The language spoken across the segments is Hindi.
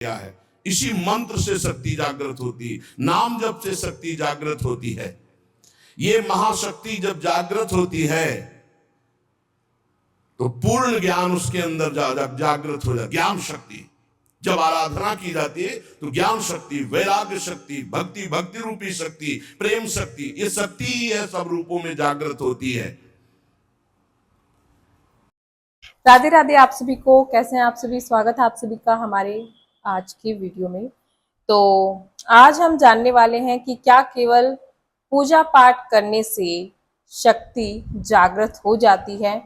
किया है। इसी मंत्र से शक्ति जागृत होती है, नाम जप से शक्ति जागृत होती है। ये महाशक्ति जब जागृत होती है तो पूर्ण ज्ञान उसके अंदर जागृत हो जाता। ज्ञान शक्ति जब आराधना की जाती है तो ज्ञान शक्ति, वैराग्य शक्ति, भक्ति रूपी शक्ति, प्रेम शक्ति, ये शक्ति ही है सब रूपों में जागृत होती है। राधे राधे आप सभी को, कैसे हैं आप सभी। स्वागत है आप सभी का हमारे आज की वीडियो में। तो आज हम जानने वाले हैं कि क्या केवल पूजा पाठ करने से शक्ति जागृत हो जाती है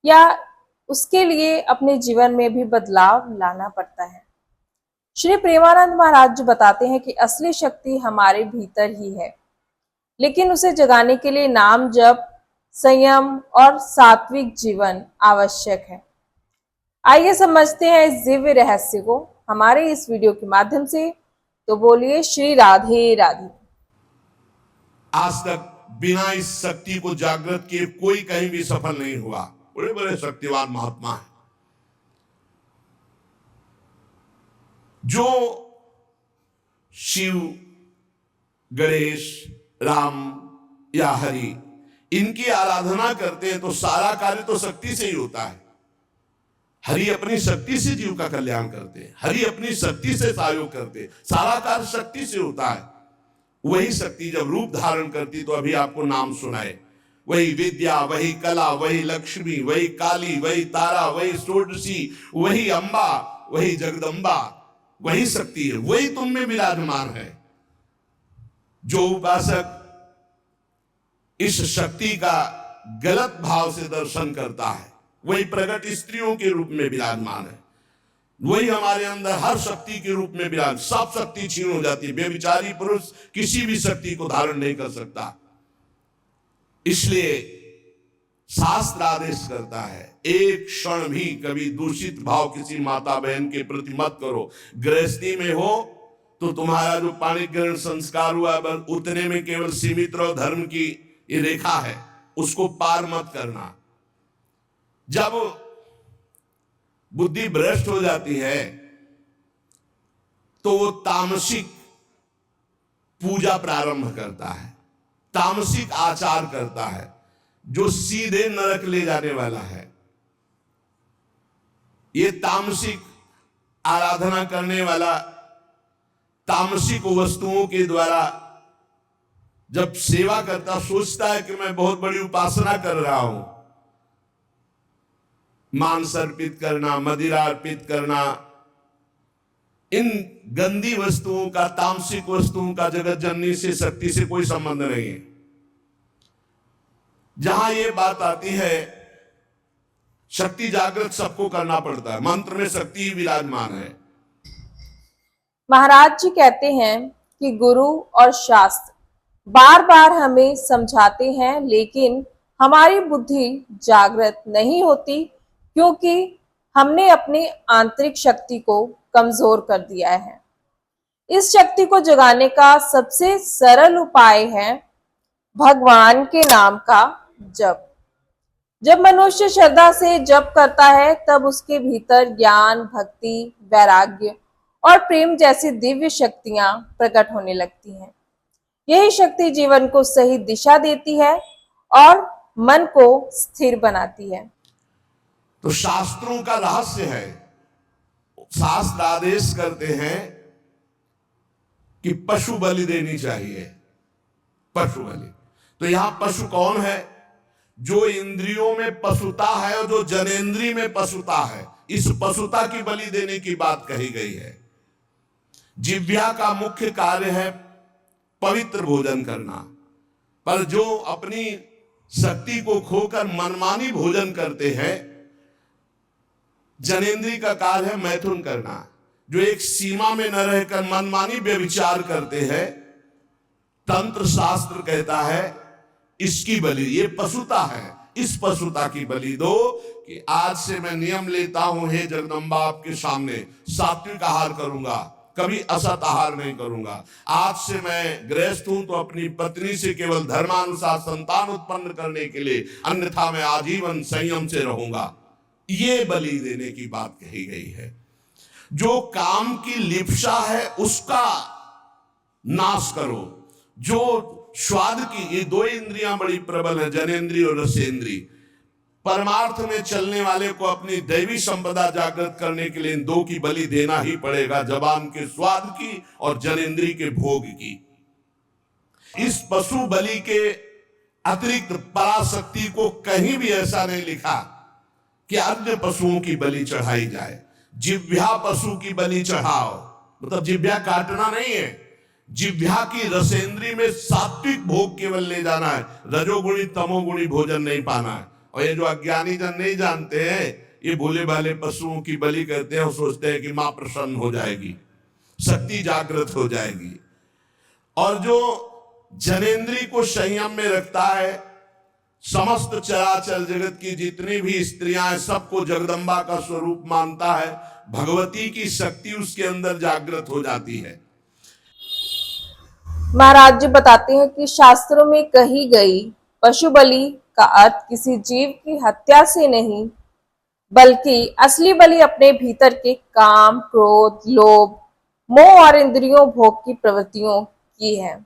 या उसके लिए अपने जीवन में भी बदलाव लाना पड़ता है। श्री प्रेमानंद महाराज जी बताते हैं कि असली शक्ति हमारे भीतर ही है, लेकिन उसे जगाने के लिए नाम जप, संयम और सात्विक जीवन आवश्यक है। आइए समझते हैं इस दिव्य रहस्य को हमारे इस वीडियो के माध्यम से। तो बोलिए श्री राधे राधे। आज तक बिना इस शक्ति को जागृत किए कोई कहीं भी सफल नहीं हुआ। बड़े बड़े शक्तिवान महात्मा हैं जो शिव, गणेश, राम या हरि इनकी आराधना करते हैं तो सारा कार्य तो शक्ति से ही होता है। हरि अपनी शक्ति से जीव का कल्याण करते हैं, हरि अपनी शक्ति से सहयोग करते हैं, सारा कार्य शक्ति से होता है। वही शक्ति जब रूप धारण करती तो अभी आपको नाम सुनाए, वही विद्या, वही कला, वही लक्ष्मी, वही काली, वही तारा, वही षोडशी, वही अंबा, वही जगदम्बा, वही शक्ति है, वही तुम में विराजमान है। जो उपासक इस शक्ति का गलत भाव से दर्शन करता है वही प्रकट स्त्रियों के रूप में विराजमान है, वही हमारे अंदर हर शक्ति के रूप में विराज। सब शक्ति छीन हो जाती है। बेविचारी पुरुष किसी भी शक्ति को धारण नहीं कर सकता। इसलिए शास्त्र आदेश करता है एक क्षण भी कभी दूषित भाव किसी माता बहन के प्रति मत करो। गृहस्थी में हो तो तुम्हारा जो पाणी ग्रहण संस्कार हुआ बस उतने में केवल सीमित रहो। धर्म की ये रेखा है, उसको पार मत करना। जब बुद्धि भ्रष्ट हो जाती है तो वो तामसिक पूजा प्रारंभ करता है, तामसिक आचार करता है जो सीधे नरक ले जाने वाला है। ये तामसिक आराधना करने वाला तामसिक वस्तुओं के द्वारा जब सेवा करता सोचता है कि मैं बहुत बड़ी उपासना कर रहा हूं। मांस अर्पित करना, मदिरा अर्पित करना, इन गंदी वस्तुओं का, तामसिक वस्तुओं का जगत जननी से, शक्ति से कोई संबंध नहीं है। जहां ये बात आती है शक्ति जागृत सबको करना पड़ता है, मंत्र में शक्ति ही विराजमान है। महाराज जी कहते हैं कि गुरु और शास्त्र बार बार हमें समझाते हैं, लेकिन हमारी बुद्धि जागृत नहीं होती क्योंकि हमने अपनी आंतरिक शक्ति को कमजोर कर दिया है। इस शक्ति को जगाने का सबसे सरल उपाय है भगवान के नाम का जप। जब मनुष्य श्रद्धा से जप करता है तब उसके भीतर ज्ञान, भक्ति, वैराग्य और प्रेम जैसी दिव्य शक्तियां प्रकट होने लगती हैं। यही शक्ति जीवन को सही दिशा देती है और मन को स्थिर बनाती है। तो शास्त्रों का रहस्य है, शास्त्र आदेश करते हैं कि पशु बलि देनी चाहिए। पशु बलि, तो यहां पशु कौन है? जो इंद्रियों में पशुता है और जो जनेंद्रिय में पशुता है, इस पशुता की बलि देने की बात कही गई है। जिह्वा का मुख्य कार्य है पवित्र भोजन करना, पर जो अपनी शक्ति को खोकर मनमानी भोजन करते हैं, जनेंद्रिय का कार्य है मैथुन करना। जो एक सीमा में न रहकर मनमानी व्यभिचार करते हैं, तंत्र शास्त्र कहता है इसकी बलि, ये पशुता है, इस पशुता की बलि दो कि आज से मैं नियम लेता हूं, हे जगदम्बा आपके सामने सात्विक आहार करूंगा, कभी असत आहार नहीं करूंगा। आज से मैं गृहस्थ हूं तो अपनी पत्नी से केवल धर्मानुसार संतान उत्पन्न करने के लिए, अन्यथा मैं आजीवन संयम से रहूंगा। ये बलि देने की बात कही गई है। जो काम की लिप्सा है उसका नाश करो। जो स्वाद की, ये दो इंद्रियां बड़ी प्रबल है, जनेंद्रिय और रसेंद्रिय। परमार्थ में चलने वाले को अपनी दैवी संपदा जागृत करने के लिए इन दो की बलि देना ही पड़ेगा, जबान के स्वाद की और जनेंद्रिय के भोग की। इस पशु बलि के अतिरिक्त पराशक्ति को कहीं भी ऐसा नहीं लिखा कि अन्य पशुओं की बलि चढ़ाई जाए। जिह्वा पशु की बलि चढ़ाओ, मतलब जिह्वा काटना नहीं है, जिह्वा की रसेंद्री में सात्विक भोग केवल ले जाना है, रजोगुणी तमोगुणी भोजन नहीं पाना है। और ये जो अज्ञानी जन नहीं जानते हैं, ये भोले भाले पशुओं की बलि करते हैं और सोचते हैं कि मां प्रसन्न हो जाएगी, शक्ति जागृत हो जाएगी। और जो जनेंद्री को संयम में रखता है, समस्त चराचर जगत की जितनी भी स्त्रियां हैं सबको जगदम्बा का स्वरूप मानता है, भगवती की शक्ति उसके अंदर जागृत हो जाती है। महाराज जी बताते हैं कि शास्त्रों में कही गई पशु बलि का अर्थ किसी जीव की हत्या से नहीं, बल्कि असली बलि अपने भीतर के काम, क्रोध, लोभ, मोह और इंद्रियों भोग की प्रवृत्तियों की है।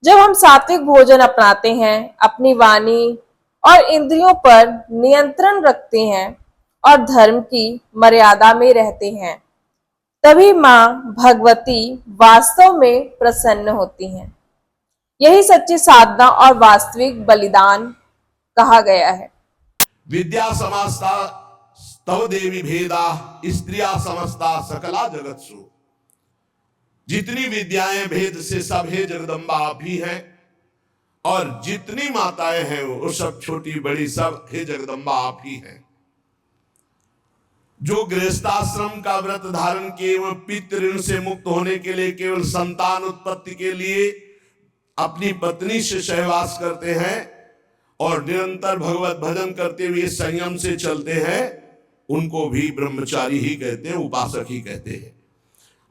जब हम सात्विक भोजन अपनाते हैं, अपनी वाणी और इंद्रियों पर नियंत्रण रखते हैं और धर्म की मर्यादा में रहते हैं, तभी मां भगवती वास्तव में प्रसन्न होती हैं। यही सच्ची साधना और वास्तविक बलिदान कहा गया है। विद्या समस्ता तव देवी भेदा, स्त्रिया समस्ता सकला जगत्सु। जितनी विद्याएं भेद से सब हे जगदम्बा आप ही हैं, और जितनी माताएं हैं वो सब छोटी बड़ी सब हे जगदम्बा आप ही हैं। जो गृहस्थाश्रम का व्रत धारण किए एवं पितृ ऋण से मुक्त होने के लिए केवल संतान उत्पत्ति के लिए अपनी पत्नी से सहवास करते हैं और निरंतर भगवत भजन करते हुए संयम से चलते हैं, उनको भी ब्रह्मचारी ही कहते हैं, उपासक ही कहते हैं।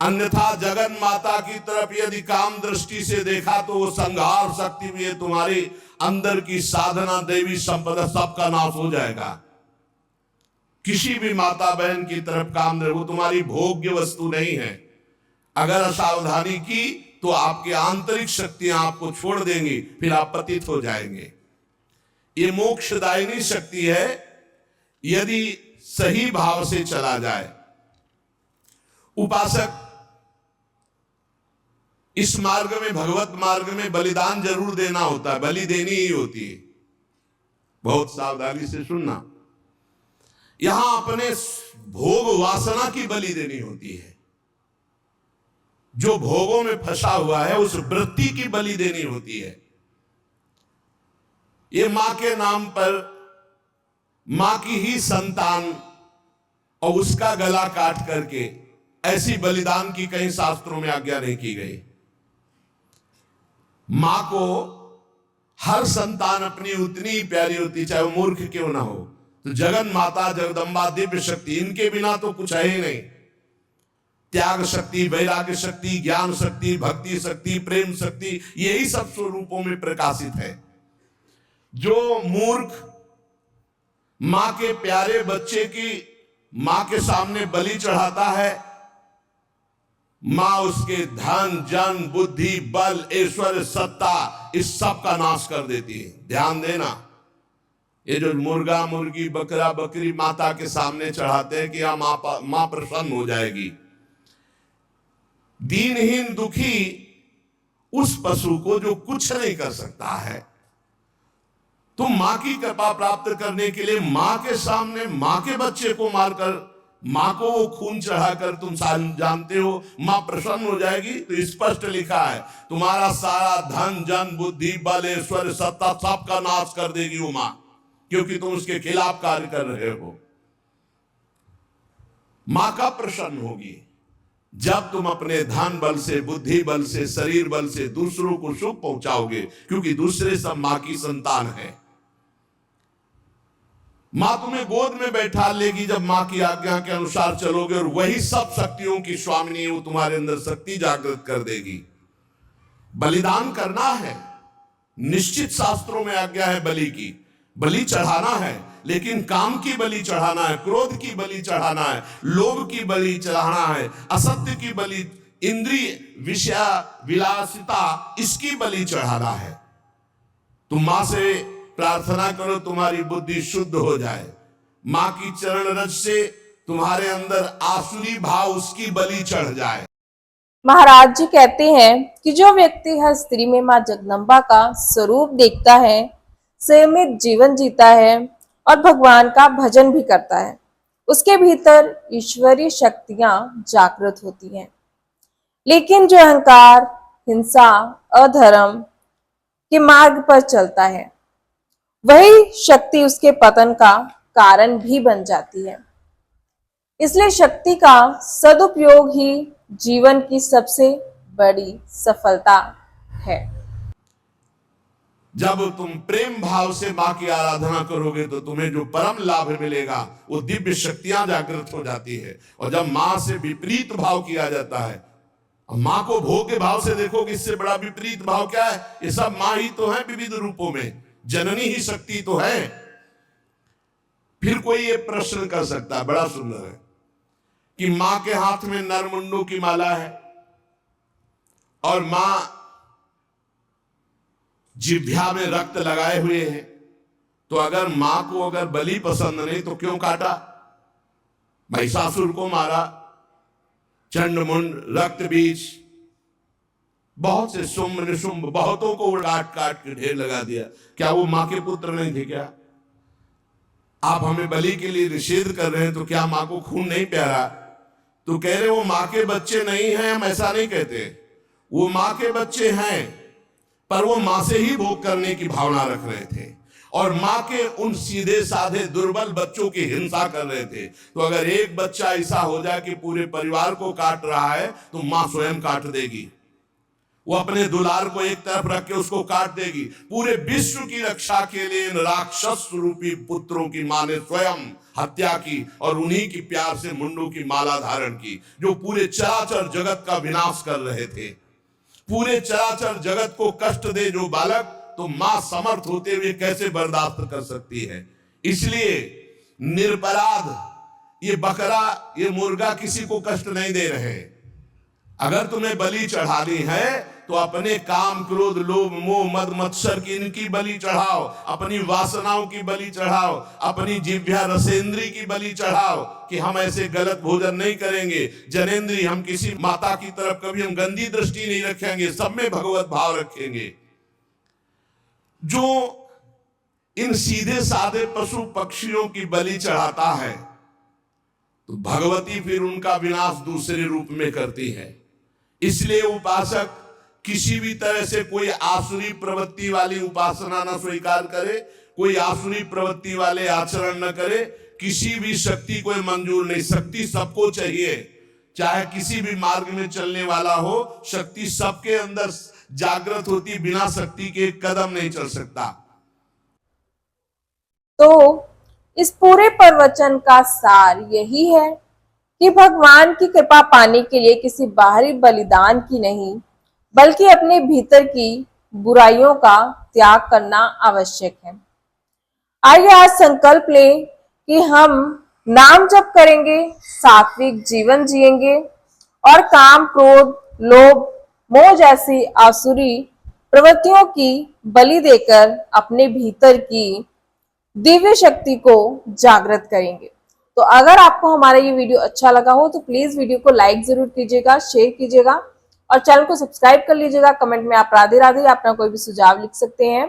अन्यथा जगन माता की तरफ यदि काम दृष्टि से देखा तो वो संहार शक्ति भी है, तुम्हारे अंदर की साधना दैवी संपदा सबका नाश हो जाएगा। किसी भी माता बहन की तरफ काम वो तुम्हारी भोग्य वस्तु नहीं है। अगर असावधानी की तो आपकी आंतरिक शक्तियां आपको छोड़ देंगी, फिर आप पतित हो जाएंगे। ये मोक्षदायिनी शक्ति है यदि सही भाव से चला जाए। उपासक इस मार्ग में, भगवत मार्ग में बलिदान जरूर देना होता है, बलि देनी ही होती है। बहुत सावधानी से सुनना, यहां अपने भोग वासना की बलि देनी होती है। जो भोगों में फंसा हुआ है उस वृत्ति की बलि देनी होती है। ये मां के नाम पर मां की ही संतान और उसका गला काट करके ऐसी बलिदान की कहीं शास्त्रों में आज्ञा नहीं की गई। मां को हर संतान अपनी उतनी ही प्यारी होती, चाहे वो मूर्ख क्यों ना हो। तो जगन माता जगदम्बा दिव्य शक्ति, इनके बिना तो कुछ है ही नहीं। त्याग शक्ति, वैराग्य शक्ति, ज्ञान शक्ति, भक्ति शक्ति, प्रेम शक्ति, यही सब स्वरूपों में प्रकाशित है। जो मूर्ख मां के प्यारे बच्चे की मां के सामने बलि चढ़ाता है, मां उसके धन, जन, बुद्धि, बल, ऐश्वर्य, सत्ता, इस सब का नाश कर देती है। ध्यान देना, ये जो मुर्गा मुर्गी बकरा बकरी माता के सामने चढ़ाते हैं कि मां प्रसन्न हो जाएगी, दीनहीन दुखी उस पशु को जो कुछ नहीं कर सकता है, तुम मां की कृपा प्राप्त करने के लिए मां के सामने मां के बच्चे को मारकर, मां को वो खून चढ़ाकर तुम जानते हो मां प्रसन्न हो जाएगी। तो स्पष्ट लिखा है तुम्हारा सारा धन, जन, बुद्धि, बल, ऐश्वर्य, सत्ता सब का नाश कर देगी वो मां, क्योंकि तुम उसके खिलाफ कार्य कर रहे हो। मां का प्रसन्न होगी जब तुम अपने धन बल से, बुद्धि बल से, शरीर बल से दूसरों को सुख पहुंचाओगे, क्योंकि दूसरे सब मां की संतान है। मां तुम्हें गोद में बैठा लेगी जब मां की आज्ञा के अनुसार चलोगे, और वही सब शक्तियों की स्वामिनी वो तुम्हारे अंदर शक्ति जागृत कर देगी। बलिदान करना है, निश्चित शास्त्रों में आज्ञा है बलि की, बलि चढ़ाना है, लेकिन काम की बलि चढ़ाना है, क्रोध की बलि चढ़ाना है, लोभ की बलि चढ़ाना है, असत्य की बलि, इंद्रिय विषय विलासिता, इसकी बलि चढ़ाना है। तुम मां से प्रार्थना करो तुम्हारी बुद्धि शुद्ध हो जाए, मां की चरण रज से तुम्हारे अंदर आसुरी भाव उसकी बलि चढ़ जाए। महाराज जी कहते हैं कि जो व्यक्ति हर स्त्री में मां जगदम्बा का स्वरूप देखता है, संयमित जीवन जीता है और भगवान का भजन भी करता है, उसके भीतर ईश्वरीय शक्तियां जागृत होती हैं। लेकिन जो अहंकार, हिंसा, अधर्म के मार्ग पर चलता है, वही शक्ति उसके पतन का कारण भी बन जाती है। इसलिए शक्ति का सदुपयोग ही जीवन की सबसे बड़ी सफलता है। जब तुम प्रेम भाव से मां की आराधना करोगे तो तुम्हें जो परम लाभ मिलेगा वो दिव्य शक्तियां जागृत हो जाती है। और जब मां से विपरीत भाव किया जाता है, मां को भोग के भाव से देखोगे, इससे बड़ा विपरीत भाव क्या है? ये सब मां ही तो है विविध रूपों में, जननी ही शक्ति तो है। फिर कोई ये प्रश्न कर सकता है, बड़ा सुंदर है, कि मां के हाथ में नरमुंडों की माला है और मां जिह्वा में रक्त लगाए हुए हैं, तो अगर मां को अगर बलि पसंद नहीं तो क्यों काटा? महिषासुर को मारा, चंडमुंड, रक्त बीज, बहुत से शुंभ निशुंभ बहुतों को काट काट के ढेर लगा दिया। क्या वो मां के पुत्र नहीं थे क्या? आप हमें बलि के लिए निषेध कर रहे हैं तो क्या मां को खून नहीं प्यारा? तो कह रहे वो मां के बच्चे नहीं हैं, हम ऐसा नहीं कहते, वो मां के बच्चे हैं, पर वो मां से ही भोग करने की भावना रख रहे थे और मां के उन सीधे साधे दुर्बल बच्चों की हिंसा कर रहे थे। तो अगर एक बच्चा ऐसा हो जाए कि पूरे परिवार को काट रहा है तो मां स्वयं काट देगी, वो अपने दुलार को एक तरफ रख के उसको काट देगी। पूरे विश्व की रक्षा के लिए इन राक्षस रूपी पुत्रों की मां ने स्वयं हत्या की और उन्हीं की प्यार से मुंडों की माला धारण की, जो पूरे चराचर जगत का विनाश कर रहे थे। पूरे चराचर जगत को कष्ट दे जो बालक, तो मां समर्थ होते हुए कैसे बर्दाश्त कर सकती है? इसलिए निरपराध ये बकरा, ये मुर्गा किसी को कष्ट नहीं दे रहे। अगर तुम्हें बलि चढ़ानी है तो अपने काम, क्रोध, लोभ, मोह, मद, मत्सर की इनकी बलि चढ़ाओ, अपनी वासनाओं की बलि चढ़ाओ, अपनी जिह्वा रसेंद्री की बलि चढ़ाओ कि हम ऐसे गलत भोजन नहीं करेंगे, जनेंद्री, हम किसी माता की तरफ कभी हम गंदी दृष्टि नहीं रखेंगे, सब में भगवत भाव रखेंगे। जो इन सीधे साधे पशु पक्षियों की बलि चढ़ाता है तो भगवती फिर उनका विनाश दूसरे रूप में करती है। इसलिए उपासक किसी भी तरह से कोई आसुरी प्रवृत्ति वाली उपासना न स्वीकार करे, कोई आसुरी प्रवृत्ति वाले आचरण न करे, किसी भी शक्ति को मंजूर नहीं। शक्ति सबको चाहिए, चाहे किसी भी मार्ग में चलने वाला हो, शक्ति सबके अंदर जागृत होती, बिना शक्ति के एक कदम नहीं चल सकता। तो इस पूरे प्रवचन का सार यही है कि भगवान की कृपा पाने के लिए किसी बाहरी बलिदान की नहीं, बल्कि अपने भीतर की बुराइयों का त्याग करना आवश्यक है। आइए आज संकल्प लें कि हम नाम जप करेंगे, सात्विक जीवन जिएंगे और काम, क्रोध, लोभ, मोह जैसी आसुरी प्रवृत्तियों की बलि देकर अपने भीतर की दिव्य शक्ति को जागृत करेंगे। तो अगर आपको हमारा ये वीडियो अच्छा लगा हो तो प्लीज वीडियो को लाइक जरूर कीजिएगा, शेयर कीजिएगा और चैनल को सब्सक्राइब कर लीजिएगा। कमेंट में आप राधे राधे अपना कोई भी सुझाव लिख सकते हैं।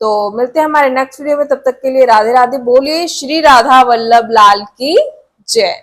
तो मिलते हैं हमारे नेक्स्ट वीडियो में, तब तक के लिए राधे राधे। बोलिए श्री राधा वल्लभ लाल की जय।